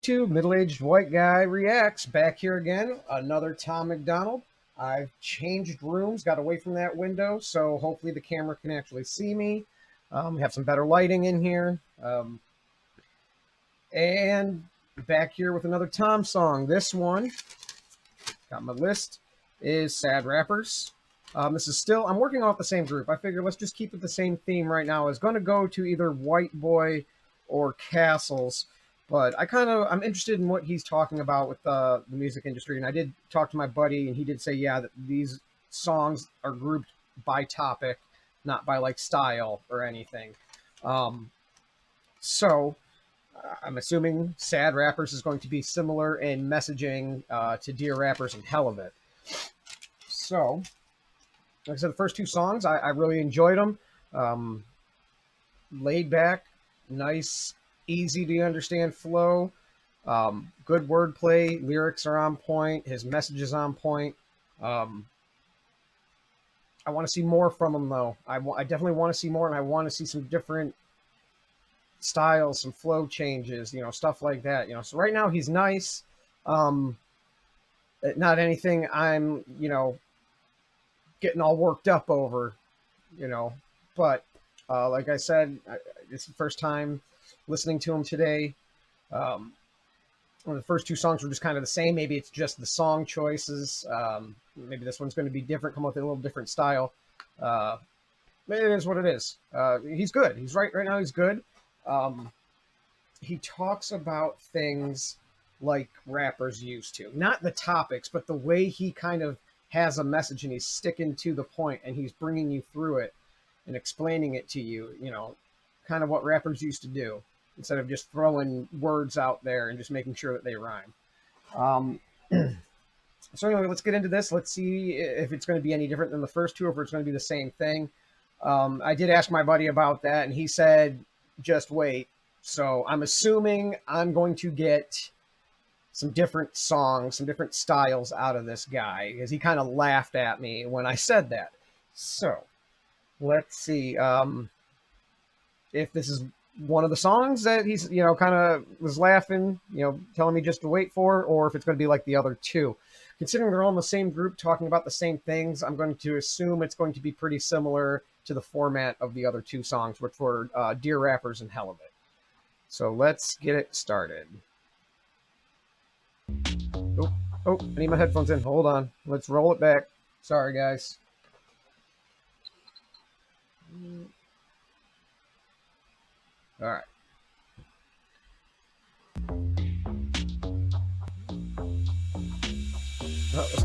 YouTube, Middle-Aged White Guy Reacts, back here again, another Tom MacDonald. I've changed rooms, got away from that window, so hopefully the camera can actually see me. Have some better lighting in here. And back here with another Tom song. This one, got my list, is Sad Rappers. This is still, I'm working off the same group. I figure let's just keep it the same theme right now. It's going to go to either White Boy or Castles. But I'm interested in what he's talking about with the music industry. And I did talk to my buddy, and he did say, yeah, that these songs are grouped by topic, not by like style or anything. So I'm assuming Sad Rappers is going to be similar in messaging to Dear Rappers and Hell of It. So, like I said, the first two songs, I really enjoyed them. Laid back, nice, easy to understand flow, good wordplay, lyrics are on point, his message is on point. I want to see more from him though. I definitely want to see more, and I want to see some different styles, some flow changes, stuff like that. So right now he's nice. Not anything I'm, getting all worked up over, but like I said, it's the first time listening to him today. One of the first two songs were just kind of the same. Maybe it's just the song choices. Maybe this one's going to be different, come up with a little different style. Maybe it is what it is. He's good. He's right now. He's good. He talks about things like rappers used to, not the topics, but the way he kind of has a message, and he's sticking to the point, and he's bringing you through it and explaining it to you, kind of what rappers used to do, instead of just throwing words out there and just making sure that they rhyme. So anyway, let's get into this. Let's see if it's going to be any different than the first two, or if it's going to be the same thing. I did ask my buddy about that, and he said, just wait. So I'm assuming I'm going to get some different songs, some different styles out of this guy, because he kind of laughed at me when I said that. So let's see if this is one of the songs that he's, kind of was laughing, telling me just to wait for, or if it's going to be like the other two. Considering they're all in the same group talking about the same things, I'm going to assume it's going to be pretty similar to the format of the other two songs, which were Dear Rappers and Hell of It. So let's get it started. Oh, I need my headphones in. Hold on. Let's roll it back. Sorry, guys. All right.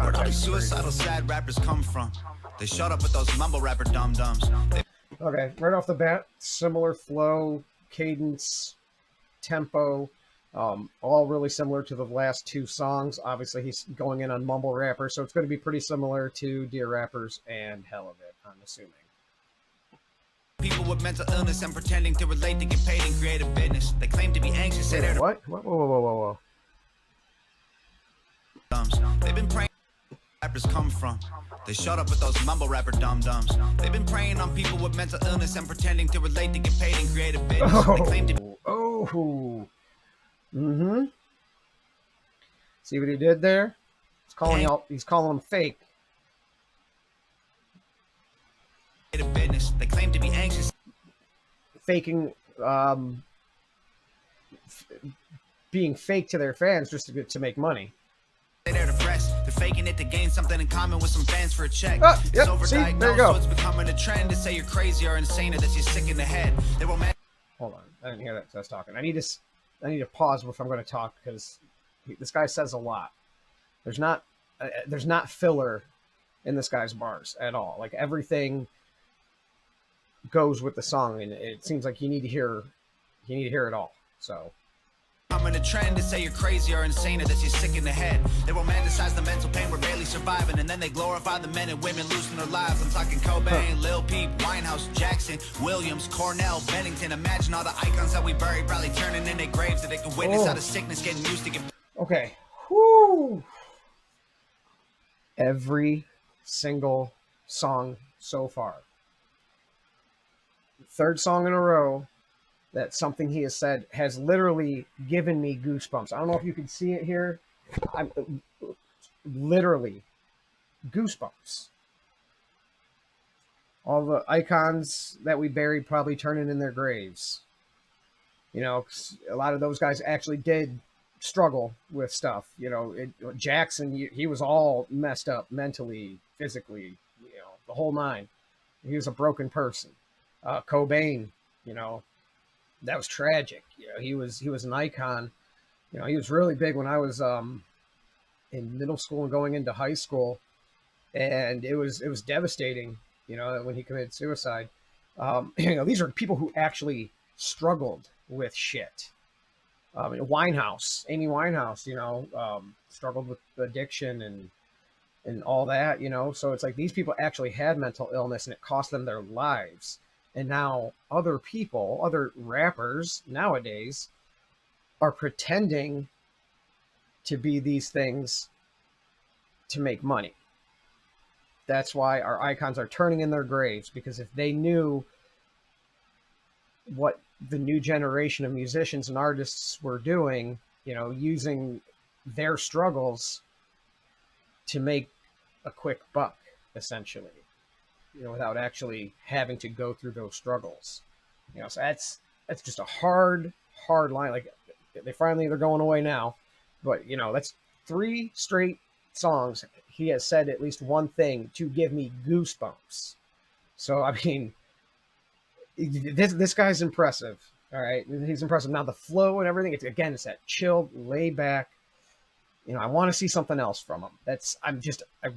Where do these suicidal sad rappers come from? They showed up with those mumble rapper dum-dums. Okay, right off the bat, similar flow, cadence, tempo, all really similar to the last two songs. Obviously, he's going in on mumble rapper, so it's going to be pretty similar to Dear Rappers and Hell of It, I'm assuming. People with mental illness and pretending to relate to get paid and create a business. They claim to be anxious. What? Whoa. They've been praying rappers come from. They showed up with those mumble rapper dum-dums. They've been preying on people with mental illness and pretending to relate to get paid and create a business. They claim to See what he did there? He's calling them fake. a business. They claim to be anxious. Faking, being fake to their fans just to make money. They're depressed. They're faking it to gain something in common with some fans for a check. Yep, It's see, overdiagnosed, there you go. so it's becoming a trend to say you're crazy or insane or that you're sick in the head. They romantic. Hold on, I didn't hear that. So I was talking. I need to pause if I'm going to talk, because this guy says a lot. There's not filler in this guy's bars at all. Like, everything goes with the song, and it seems like you need to hear it all. So. I'm in a trend to say you're crazy or insane or that you're sick in the head. They romanticize the mental pain we're barely surviving, and then they glorify the men and women losing their lives. I'm talking Cobain, Lil Peep, Winehouse, Jackson, Williams, Cornell, Bennington. Imagine all the icons that we buried probably turning in their graves so they can witness how the sickness getting used to get. Okay. Whoo! Every single song so far. Third song in a row that something he has said has literally given me goosebumps. I don't know if you can see it here. I'm literally goosebumps. All the icons that we buried probably turning in their graves. You know, a lot of those guys actually did struggle with stuff. You know, Jackson, he was all messed up mentally, physically, you know, the whole nine. He was a broken person. Cobain, you know, that was tragic. You know, he was an icon. You know, he was really big when I was in middle school and going into high school, and it was devastating. You know, when he committed suicide. You know, these are people who actually struggled with shit. Amy Winehouse, you know, struggled with addiction and all that, you know. So it's like these people actually had mental illness and it cost them their lives. And now other people, other rappers nowadays are pretending to be these things to make money. That's why our icons are turning in their graves, because if they knew what the new generation of musicians and artists were doing, you know, using their struggles to make a quick buck, essentially, you know, without actually having to go through those struggles. You know, so that's just a hard line. Like, they're going away now, but you know, that's 3 straight songs. He has said at least one thing to give me goosebumps. So I mean, this guy's impressive. All right, he's impressive. Now the flow and everything, it's that chilled, laid back. You know, I want to see something else from him. I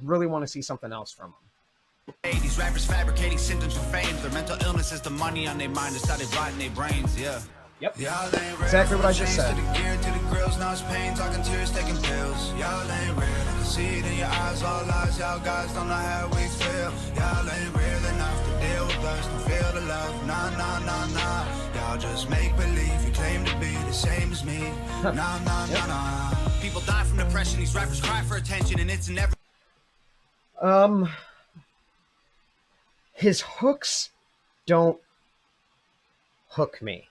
really want to see something else from him. Hey, these rappers fabricating symptoms for fame. Their mental illness is the money on their mind that started rotting their brains. Yeah. Yep. Exactly what I just said. To the gear, to the grills, now it's pain, talking tears, taking pills. Y'all ain't real. I can see it in your eyes, all lies. Y'all guys don't know how we feel. Y'all ain't real enough to deal with us, don't feel the love. Nah, nah, nah, nah. Y'all just make believe. You claim to be the same as me. Nah, nah, nah, nah. People die from depression. These rappers cry for attention, and it's never. His hooks don't hook me.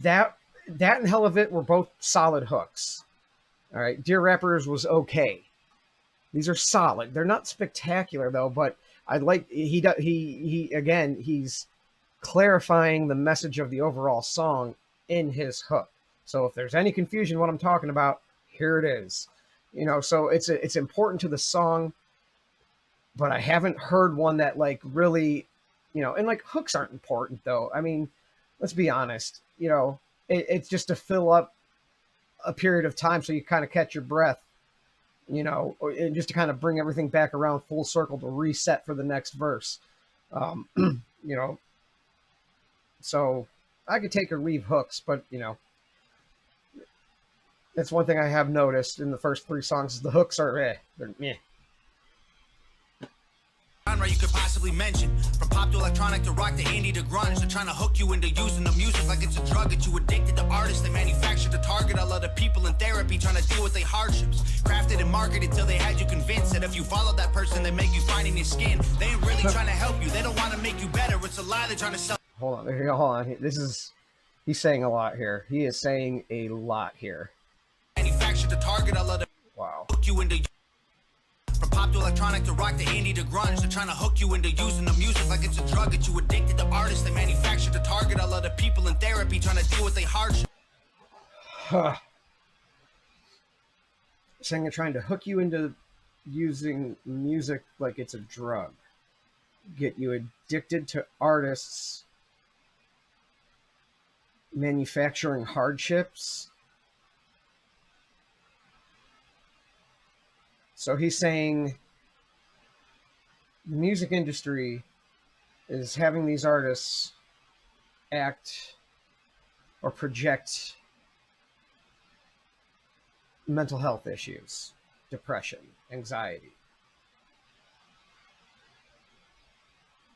That and Hell of It were both solid hooks. All right, Dear Rappers was okay. These are solid. They're not spectacular though, but I like he's clarifying the message of the overall song in his hook. So if there's any confusion what I'm talking about, here it is. You know, so it's important to the song, but I haven't heard one that like really, you know, and like hooks aren't important though. I mean, let's be honest, you know, it's just to fill up a period of time so you kind of catch your breath, you know, and just to kind of bring everything back around full circle to reset for the next verse. You know, so I could take or leave hooks, but you know, that's one thing I have noticed in the first 3 songs is the hooks are they're meh. Genre you could possibly mention, from pop to electronic to rock to indie to grunge. They're trying to hook you into using the music like it's a drug. Get you addicted to artists they manufacture to target a lot of people in therapy trying to deal with their hardships. Crafted and marketed till they had you convinced that if you follow that person they make you fine in your skin. They ain't really trying to help you, they don't want to make you better. It's a lie they're trying to sell. Hold on. He's saying a lot here. He is saying a lot here. Manufacture to target a lot of wow. Hook you into. From pop to electronic to rock to indie to grunge, they're trying to hook you into using the music like it's a drug. Get you addicted to artists they manufacture to target a lot of people in therapy trying to deal with their hardship. Saying they're trying to hook you into using music like it's a drug. Get you addicted to artists manufacturing hardships. So he's saying the music industry is having these artists act or project mental health issues, depression, anxiety,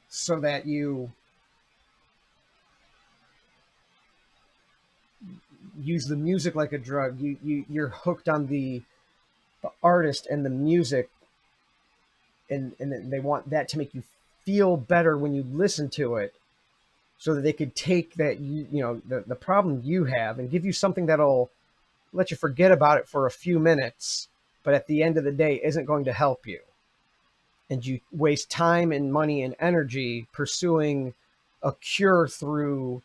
so that you use the music like a drug. You're hooked on the artist and the music, and they want that to make you feel better when you listen to it, so that they could take that, the problem you have and give you something that'll let you forget about it for a few minutes, but at the end of the day isn't going to help you. And you waste time and money and energy pursuing a cure through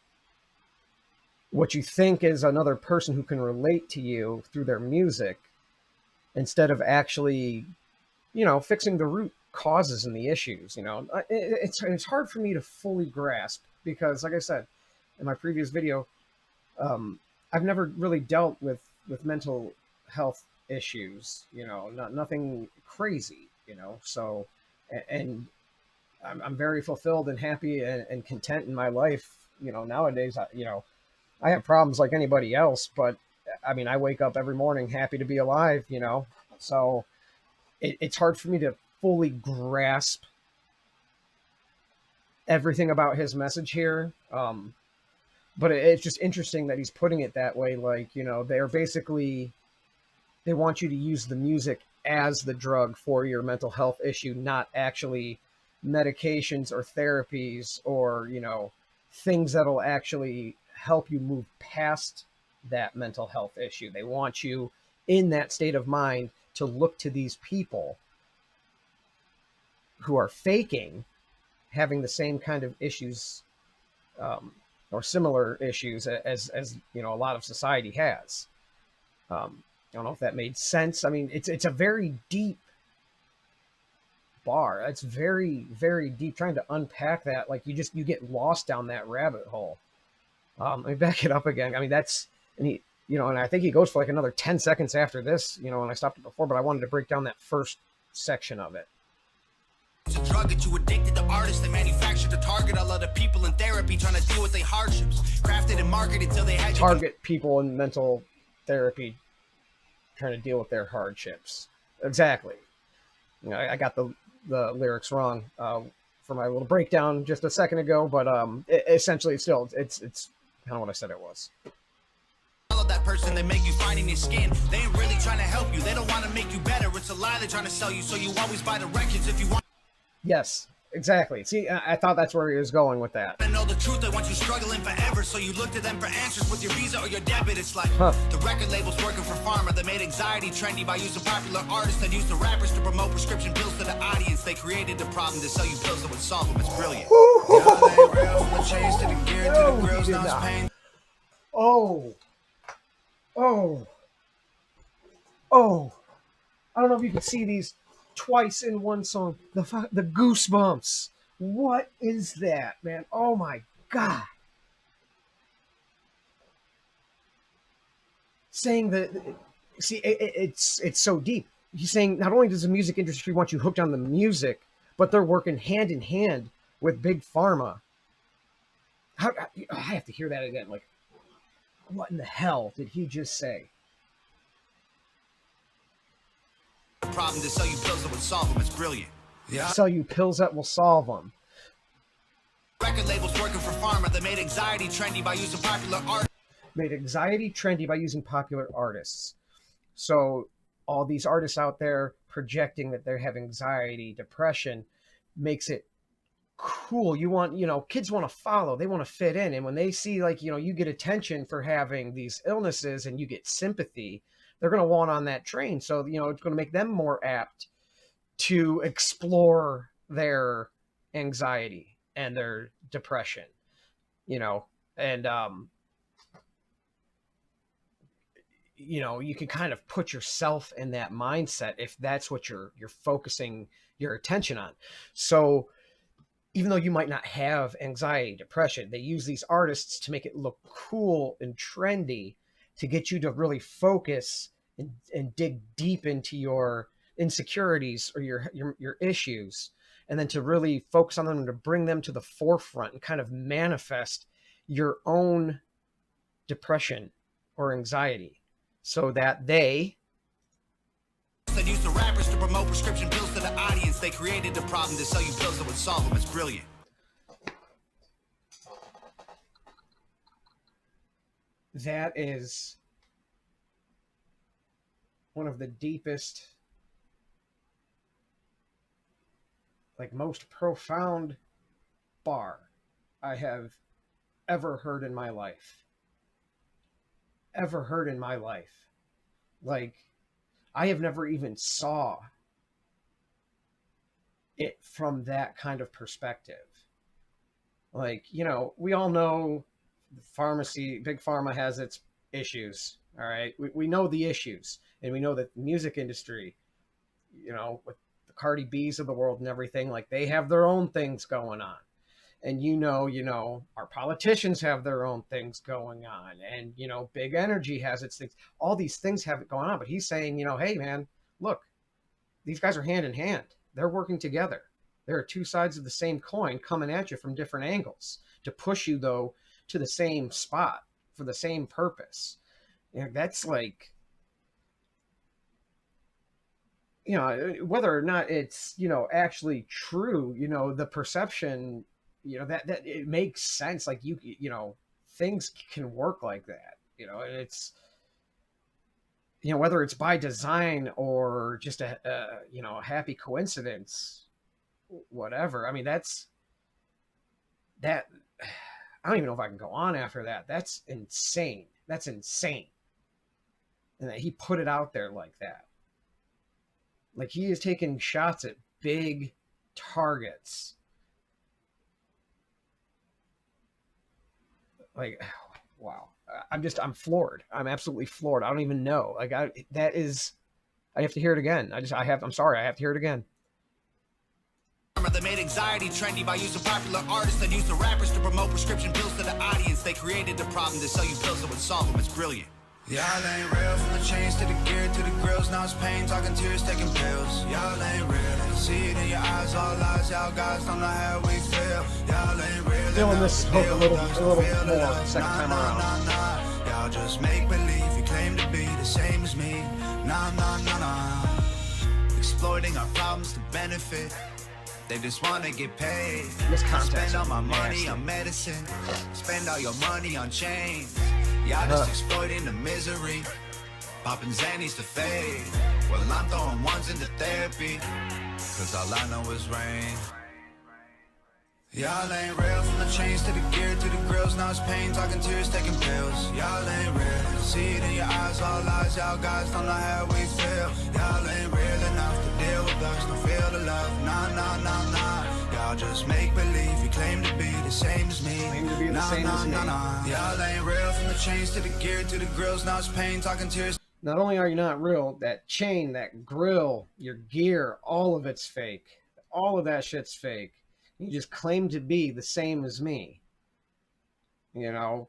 what you think is another person who can relate to you through their music, instead of actually, fixing the root causes and the issues. It's hard for me to fully grasp because, like I said in my previous video, I've never really dealt with mental health issues. Nothing crazy. So, and I'm very fulfilled and happy and content in my life. Nowadays, I have problems like anybody else, but I mean, I wake up every morning happy to be alive. So it's hard for me to fully grasp everything about his message here. But it's just interesting that he's putting it that way. Like, they're basically, they want you to use the music as the drug for your mental health issue, not actually medications or therapies or, things that'll actually help you move past that mental health issue. They want you in that state of mind to look to these people who are faking having the same kind of issues, or similar issues as a lot of society has. I don't know if that made sense. I mean, it's a very deep bar. It's very, very deep. Trying to unpack that, like you get lost down that rabbit hole. Let me back it up again. I mean, and I think he goes for like another 10 seconds after this, and I stopped it before, but I wanted to break down that first section of it. It's a drug that you addicted to artists. They manufacture to target a lot of people in therapy trying to deal with their hardships. Crafted and marketed until they had target people in mental therapy trying to deal with their hardships. Exactly. I got the lyrics wrong for my little breakdown just a second ago, but essentially still it's kind of what I said it was. That person they make you find in your skin. They ain't really trying to help you. They don't want to make you better. It's a lie they're trying to sell you, so you always buy the records if you want. Yes, exactly. See, I thought that's where he was going with that. I know the truth. They want you struggling forever, so you look to them for answers with your Visa or your debit. It's like the record labels working for pharma. They made anxiety trendy by using popular artists that use the rappers to promote prescription pills to the audience. They created the problem to sell you pills that would solve them. It's brilliant. Oh, I don't know if you can see these twice in one song. The goosebumps. What is that, man? Oh my God. Saying that, see, it's so deep. He's saying not only does the music industry want you hooked on the music, but they're working hand in hand with big pharma. I have to hear that again. Like, what in the hell did he just say? Problem to sell you pills that would solve them. It's brilliant. Yeah. Sell you pills that will solve them. Record labels working for pharma that made anxiety trendy by using popular art. Made anxiety trendy by using popular artists. So all these artists out there projecting that they have anxiety, depression, makes it cool. You want, kids want to follow. They want to fit in. And when they see, like, you get attention for having these illnesses and you get sympathy, they're going to want on that train. So, it's going to make them more apt to explore their anxiety and their depression, and, you can kind of put yourself in that mindset if that's what you're focusing your attention on. So even though you might not have anxiety, depression, they use these artists to make it look cool and trendy to get you to really focus and dig deep into your insecurities or your issues, and then to really focus on them and to bring them to the forefront and kind of manifest your own depression or anxiety, so that they use the rappers to promote prescription pills to the audience. They created the problem to sell you pills that would solve them. It's brilliant. That is one of the deepest, like most profound bar I have ever heard in my life. Ever heard in my life. Like, I have never even saw it from that kind of perspective. Like, you know, we all know the pharmacy, big pharma has its issues. All right. We know the issues, and we know that the music industry, you know, with the Cardi B's of the world and everything, like they have their own things going on. And you know, our politicians have their own things going on, and you know, big energy has its things. All these things have it going on, but he's saying, you know, hey man, look, these guys are hand in hand. They're working together. There are two sides of the same coin coming at you from different angles to push you though to the same spot for the same purpose. You know, that's like, you know, whether or not it's, you know, actually true, you know, the perception, you know, that it makes sense. Like you know, things can work like that, you know, and it's, you know, whether it's by design or just a you know, a happy coincidence, whatever. I mean, that's that. I don't even know if I can go on after that. That's insane. That's insane. And that he put it out there like that. Like he is taking shots at big targets. Like, wow. I'm floored. I'm absolutely floored. I don't even know. Like I have to hear it again. I'm sorry. I have to hear it again. They made anxiety trendy by using popular artists that use the rappers to promote prescription pills to the audience. They created the problem to sell you pills that would solve them. It's brilliant. Y'all ain't real, from the chains to the gear to the grills. Now it's pain, talking tears, taking pills. Y'all ain't real, see it in your eyes, all lies. Y'all guys don't know how we feel. Y'all ain't real. Feeling this hook a little more second time around. Y'all just make believe you claim to be the same as me. Nah. Exploiting our problems to benefit. They just wanna get paid. Spend all my money on medicine. Spend all your money on chains. Y'all just exploiting the misery. Popping Xannies to fade. Well, I'm throwing ones into therapy. Cause all I know is rain. Y'all ain't real, from the chains to the gear to the grills. Now it's pain, talking tears, taking pills. Y'all ain't real, see it in your eyes, all lies. Y'all guys don't know how we feel. Y'all ain't real enough to deal with us, don't feel the love. Nah. Y'all just make believe you claim to be the same as me. Nah. Y'all ain't real, from the chains to the gear to the grills. Now it's pain, talking tears. Not only are you not real, that chain, that grill, your gear, all of it's fake. All of that shit's fake. You just claim to be the same as me. You know,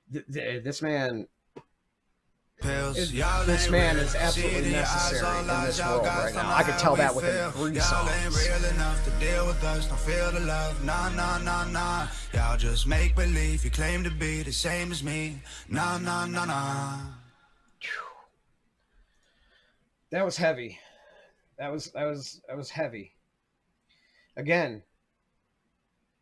this man. This man is absolutely necessary in this world right now. I could tell that within 3 songs. Y'all ain't real enough to deal with us, don't feel the love. Nah. Y'all just make believe you claim to be the same as me. Nah. That was heavy. That was heavy. Again,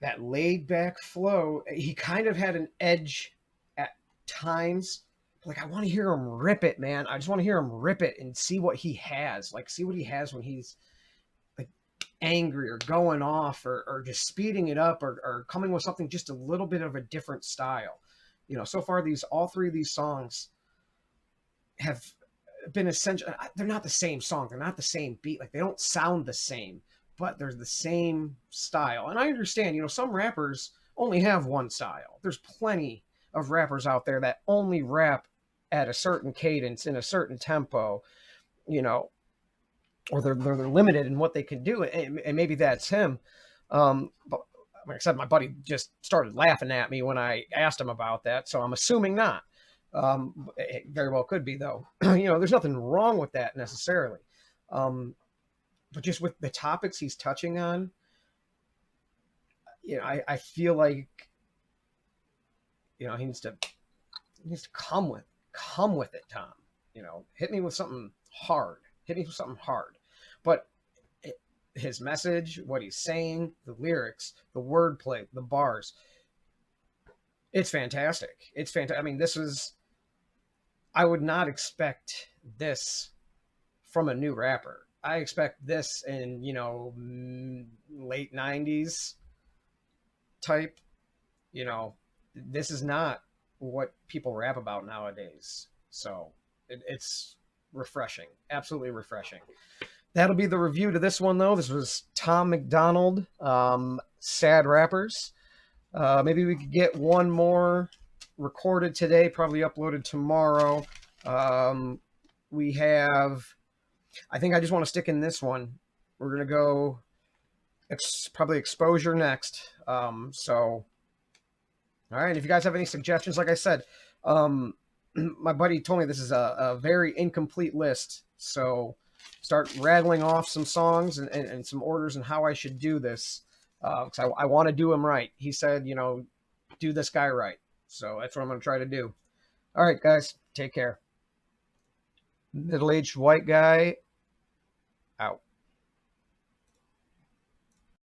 that laid back flow. He kind of had an edge at times. Like, I want to hear him rip it, man. I just want to hear him rip it and see what he has. Like, see what he has when he's like angry or going off or just speeding it up or coming with something just a little bit of a different style. You know, so far all 3 of these songs have been essential. They're not the same song. They're not the same beat. Like, they don't sound the same, but they're the same style. And I understand, you know, some rappers only have one style. There's plenty of rappers out there that only rap at a certain cadence in a certain tempo, you know, or they're limited in what they can do. And maybe that's him. But like I said, my buddy just started laughing at me when I asked him about that. So I'm assuming not. It very well could be though. You know, there's nothing wrong with that necessarily. But just with the topics he's touching on, you know, I feel like, you know, he needs to come with it, Tom. You know, hit me with something hard. But his message, what he's saying, the lyrics, the wordplay, the bars, it's fantastic. I mean, I would not expect this from a new rapper. I expect this in, you know, late 90s type you know, this is not what people rap about nowadays. So it's refreshing, absolutely refreshing. That'll be the review to this one, though. This was Tom MacDonald, Sad Rappers. Maybe we could get one more recorded today, probably uploaded tomorrow. We have, I think I just want to stick in this one. We're going to go probably Exposure next. So, all right. If you guys have any suggestions, like I said, my buddy told me this is a very incomplete list. So start rattling off some songs and some orders and how I should do this. Because I want to do them right. He said, you know, do this guy right. So that's what I'm going to try to do. All right, guys. Take care. Middle-aged white guy out.